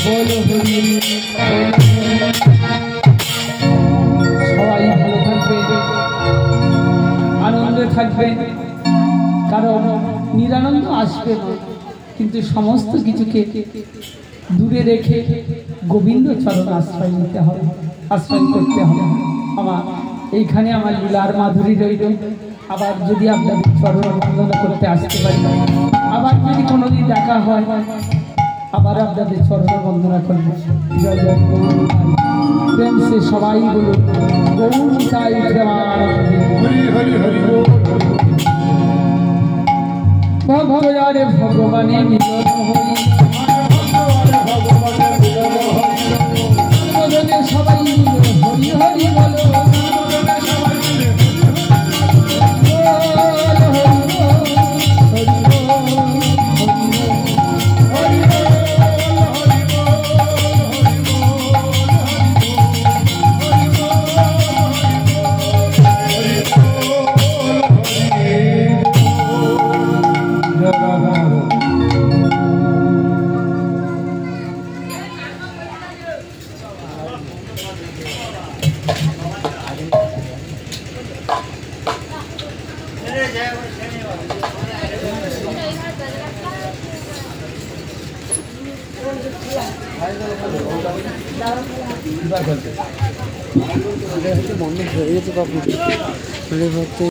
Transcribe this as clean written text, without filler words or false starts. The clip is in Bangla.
বলো হরি। সবাই ভালো থাকবে, আনন্দে থাকবেন, কারণ নিরানন্দ আসবে না, কিন্তু সমস্ত কিছুকে দূরে রেখে গোবিন্দ চরণ আশ্রয় নিতে হবে, আশ্রয় করতে হবে। আমার এইখানে আমার লীলার মাধুরী রইল। আবার যদি আপনাদের চরণ বন্দনা করতে আসতে পারি, আবার যদি কোনোদিন দেখা হয়, আবার আপনাদের চরণ বন্দনা করবো। জয় জয় প্রেম সে সবাই বলুন গৌর চাই প্রেমানন্দে হরি হরি হরি বল। ভগবানে ভগবানে মিলন হরি, সবাই হরি হরি বলো। বন্ধ হয়ে গেছে বাবু।